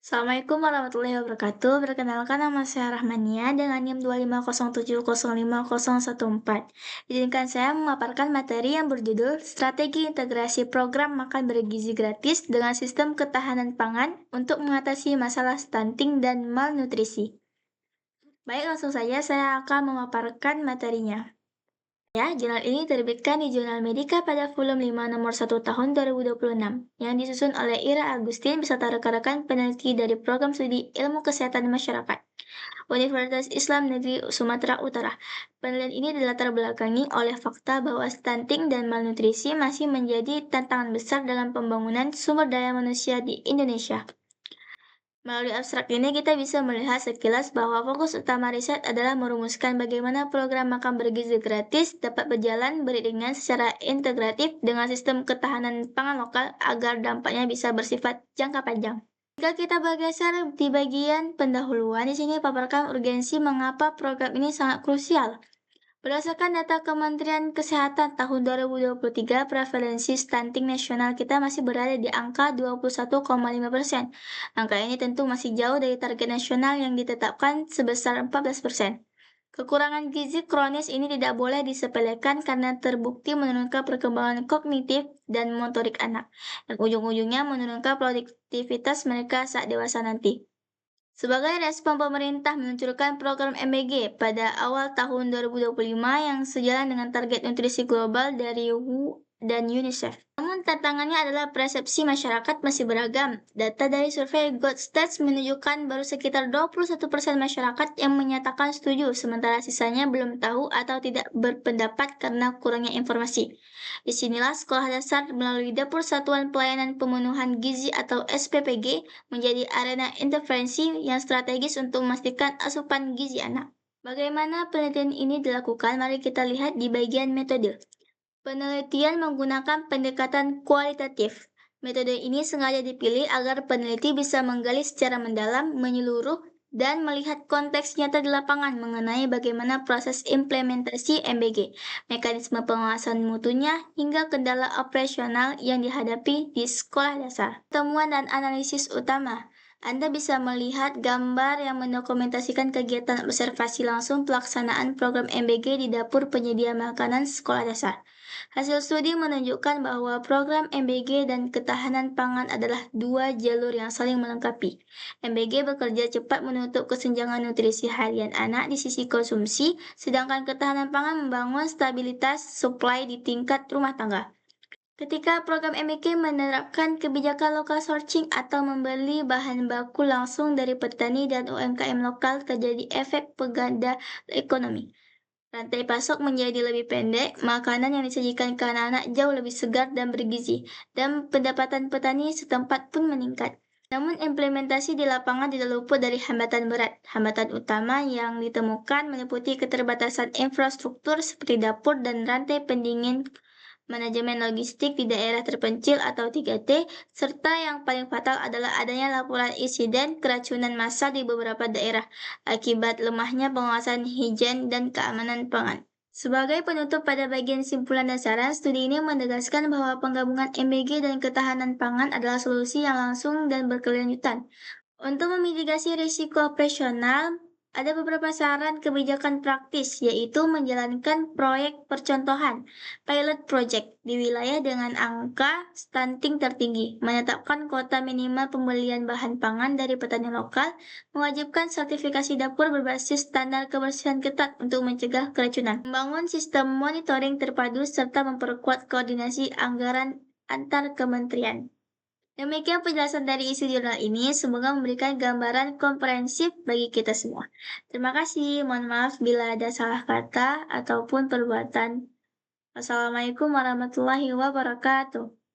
Assalamualaikum warahmatullahi wabarakatuh. Perkenalkan nama saya Rahmania dengan NIM 250705014. Izinkan saya memaparkan materi yang berjudul Strategi Integrasi Program Makan Bergizi Gratis dengan Sistem Ketahanan Pangan untuk mengatasi masalah stunting dan malnutrisi. Baik, langsung saja saya akan memaparkan materinya. Ya, jurnal ini terbitkan di Jurnal Medika pada volume 5 nomor 1 tahun 2026 yang disusun oleh Ira Agustin beserta rekan-rekan peneliti dari Program Studi Ilmu Kesehatan Masyarakat Universitas Islam Negeri Sumatera Utara. Penelitian ini dilatar belakangi oleh fakta bahwa stunting dan malnutrisi masih menjadi tantangan besar dalam pembangunan sumber daya manusia di Indonesia. Melalui abstrak ini kita bisa melihat sekilas bahwa fokus utama riset adalah merumuskan bagaimana program makan bergizi gratis dapat berjalan beriringan secara integratif dengan sistem ketahanan pangan lokal agar dampaknya bisa bersifat jangka panjang. Jika kita bergeser di bagian pendahuluan, di sini paparkan urgensi mengapa program ini sangat krusial. Berdasarkan data Kementerian Kesehatan tahun 2023, prevalensi stunting nasional kita masih berada di angka 21,5%. Angka ini tentu masih jauh dari target nasional yang ditetapkan sebesar 14%. Kekurangan gizi kronis ini tidak boleh disepelekan karena terbukti menurunkan perkembangan kognitif dan motorik anak, dan ujung-ujungnya menurunkan produktivitas mereka saat dewasa nanti. Sebagai respon pemerintah meluncurkan program MBG pada awal tahun 2025 yang sejalan dengan target nutrisi global dari WHO dan UNICEF. Namun tantangannya adalah persepsi masyarakat masih beragam. Data dari survei GoodStats menunjukkan baru sekitar 21% masyarakat yang menyatakan setuju, sementara sisanya belum tahu atau tidak berpendapat karena kurangnya informasi. Disinilah sekolah dasar melalui Dapur Satuan Pelayanan Pemenuhan Gizi atau SPPG menjadi arena intervensi yang strategis untuk memastikan asupan gizi anak. Bagaimana penelitian ini dilakukan? Mari kita lihat di bagian metode. Penelitian menggunakan pendekatan kualitatif. Metode ini sengaja dipilih agar peneliti bisa menggali secara mendalam, menyeluruh, dan melihat konteks nyata di lapangan mengenai bagaimana proses implementasi MBG, mekanisme pengawasan mutunya, hingga kendala operasional yang dihadapi di sekolah dasar. Temuan dan analisis utama. Anda bisa melihat gambar yang mendokumentasikan kegiatan observasi langsung pelaksanaan program MBG di dapur penyedia makanan sekolah dasar. Hasil studi menunjukkan bahwa program MBG dan ketahanan pangan adalah dua jalur yang saling melengkapi. MBG bekerja cepat menutup kesenjangan nutrisi harian anak di sisi konsumsi, sedangkan ketahanan pangan membangun stabilitas supply di tingkat rumah tangga. Ketika program MBG menerapkan kebijakan local sourcing atau membeli bahan baku langsung dari petani dan UMKM lokal, terjadi efek pengganda ekonomi. Rantai pasok menjadi lebih pendek, makanan yang disajikan ke anak-anak jauh lebih segar dan bergizi, dan pendapatan petani setempat pun meningkat. Namun implementasi di lapangan tidak luput dari hambatan berat. Hambatan utama yang ditemukan meliputi keterbatasan infrastruktur seperti dapur dan rantai pendingin, manajemen logistik di daerah terpencil atau 3T, serta yang paling fatal adalah adanya laporan insiden keracunan massal di beberapa daerah akibat lemahnya pengawasan higien dan keamanan pangan. Sebagai penutup pada bagian simpulan dan saran, studi ini menegaskan bahwa penggabungan MBG dan ketahanan pangan adalah solusi yang langsung dan berkelanjutan. Untuk memitigasi risiko operasional, ada beberapa saran kebijakan praktis, yaitu menjalankan proyek percontohan pilot project di wilayah dengan angka stunting tertinggi, menetapkan kuota minimal pembelian bahan pangan dari petani lokal, mewajibkan sertifikasi dapur berbasis standar kebersihan ketat untuk mencegah keracunan, membangun sistem monitoring terpadu, serta memperkuat koordinasi anggaran antar kementerian. Demikian penjelasan dari isi jurnal ini, semoga memberikan gambaran komprehensif bagi kita semua. Terima kasih, mohon maaf bila ada salah kata ataupun perbuatan. Wassalamualaikum warahmatullahi wabarakatuh.